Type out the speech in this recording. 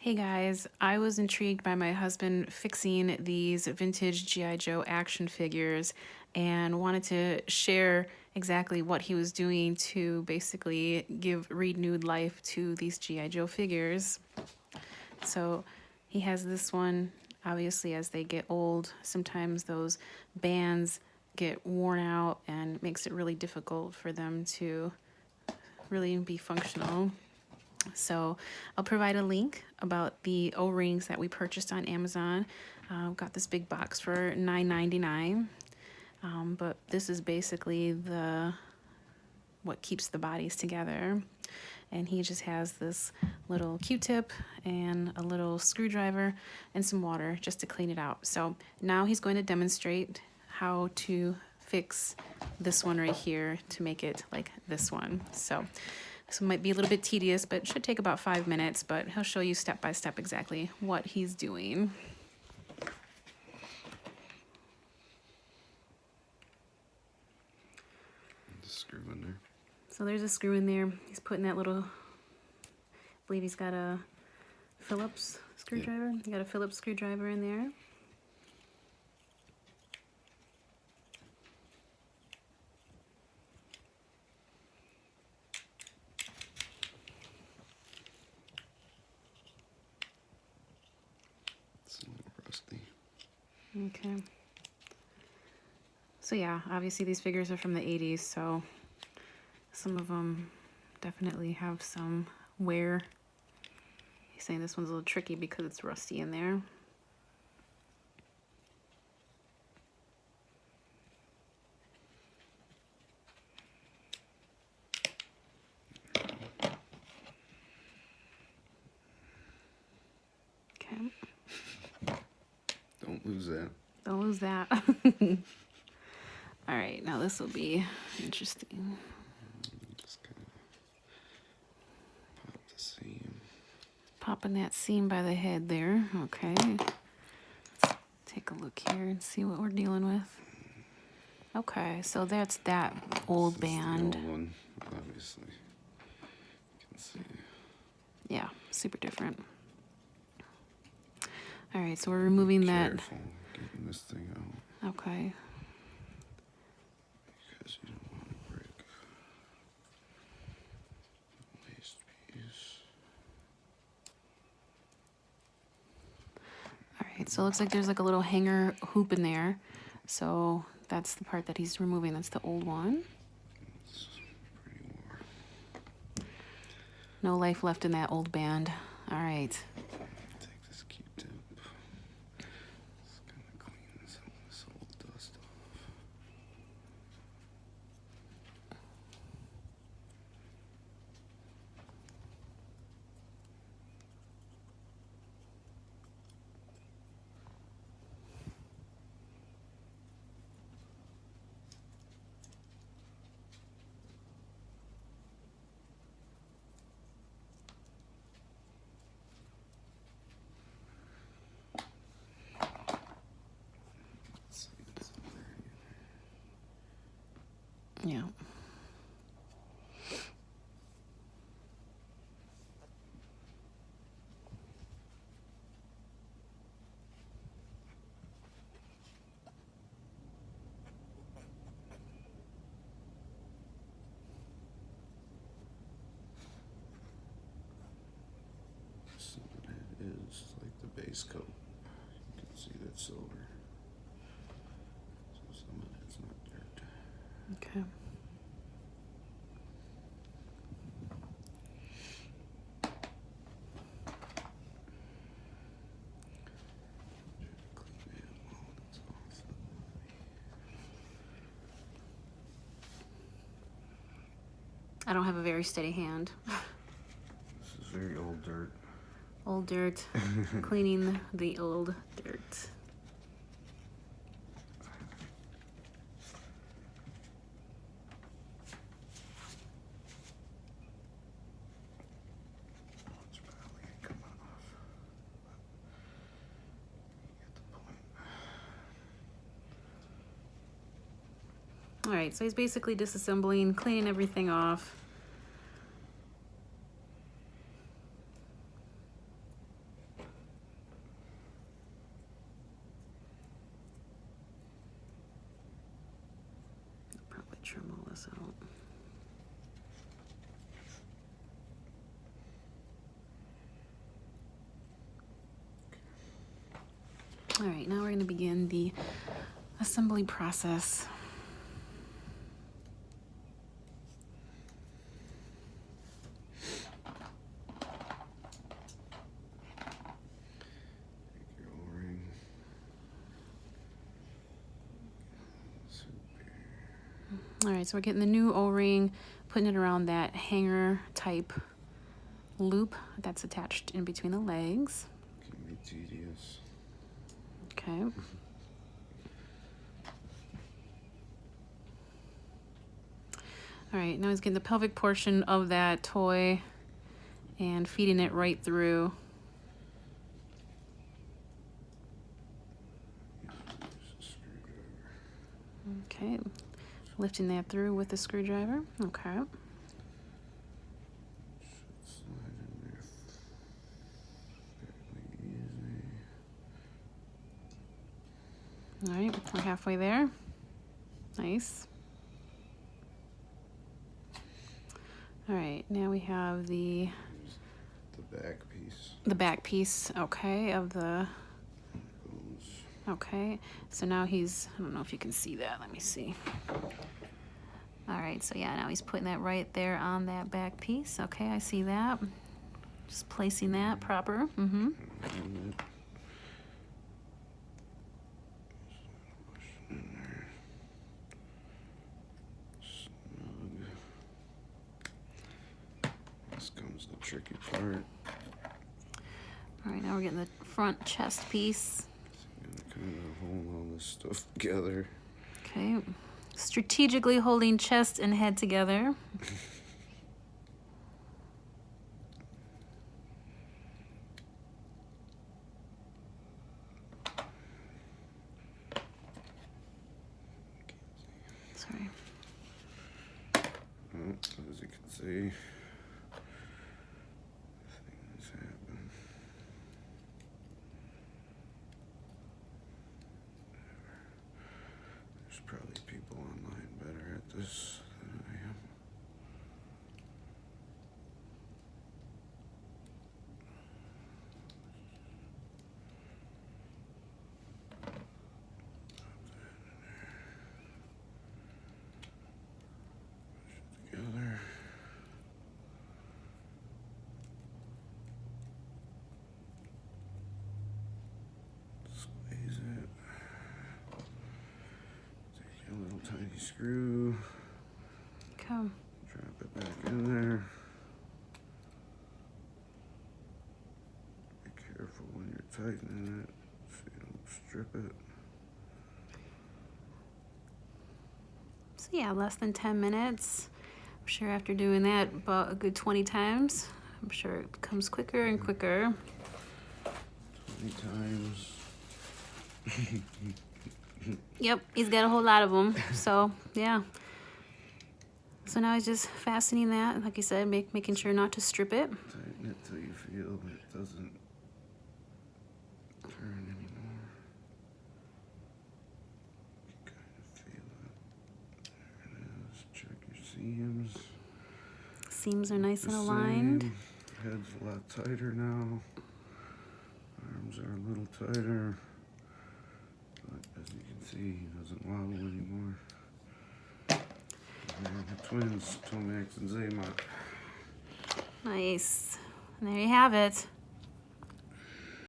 Hey guys, I was intrigued by my husband fixing these vintage G.I. Joe action figures and wanted to share exactly what he was doing to basically give renewed life to these G.I. Joe figures. So he has this one. Obviously, as they get old, sometimes those bands get worn out and it makes it really difficult for them to really be functional. So I'll provide a link about the O-rings that we purchased on Amazon. Got this big box for $9.99. But this is basically what keeps the bodies together. And he just has this little Q-tip and a little screwdriver and some water just to clean it out. So now he's going to demonstrate how to fix this one right here to make it like this one. So this might be a little bit tedious, but it should take about 5 minutes, but he'll show you step by step exactly what he's doing. The screw in there. So there's a screw in there. He's putting that little, I believe he's got a Phillips screwdriver. Yeah. You got a Phillips screwdriver in there. It's a little rusty. Okay. So yeah, obviously these figures are from the 80s, so some of them definitely have some wear. He's saying this one's a little tricky because it's rusty in there. Okay. Don't lose that. Don't lose that. All right, now this will be interesting. Just kind of pop the seam. Popping that seam by the head there. Okay. Let's take a look here and see what we're dealing with. Okay, so that's that old band. The old one, obviously. You can see. Yeah, super different. All right, so we're removing that. Careful getting this thing out. Okay. Because you don't want to break the waste piece. All right, so it looks like there's like a little hanger hoop in there. So that's the part that he's removing. That's the old one. It's pretty worn. No life left in that old band. All right. Take this Q-tip. Just kind of clean some of this old dust off. Let's see, it's in there. Yeah. Some of it is like the base coat. You can see that silver. So some of it's not dirt. Okay. Clean it while it's off the body. I don't have a very steady hand. This is very old dirt. Old dirt. Cleaning the old dirt. It's probably come off. You get the point. All right, so he's basically disassembling, cleaning everything off. trim all this out. All right, now we're going to begin the assembly process. Your O-ring. All right, so we're getting the new O-ring, putting it around that hanger type loop that's attached in between the legs. Can be tedious. Okay. All right, now he's getting the pelvic portion of that toy and feeding it right through. Okay, lifting that through with the screwdriver. Okay. Should slide in there fairly easy. All right, we're halfway there. Nice. All right, now we have the back piece. The back piece, okay, of the, okay. So now he's, I don't know if you can see that, let me see. All right, so yeah, now he's putting that right there on that back piece. Okay, I see that. Just placing that proper. Mm-hmm. This comes the tricky part. All right, now we're getting the front chest piece. So you're gonna kind of hold all this stuff together. Okay, strategically holding chest and head together. Sorry. Oh, as you can see, things happen. There's probably people online better at this than I am. Together. Squeeze it. Take a little tiny screw. Come. Drop it back in there. Be careful when you're tightening it so you don't strip it. So yeah, less than 10 minutes. I'm sure after doing that about a good 20 times, I'm sure it becomes quicker and quicker. 20 times. Yep, he's got a whole lot of them. So yeah. So now he's just fastening that, like you said, making sure not to strip it. Tighten it till you feel it doesn't turn anymore. You can kind of feel it. There it is. Check your seams. Seams are nice The and aligned. same. Head's a lot tighter now. Arms are a little tighter. But as you can see, he doesn't wobble anymore. And the twins, Tomax and Zaymot. Nice. And there you have it.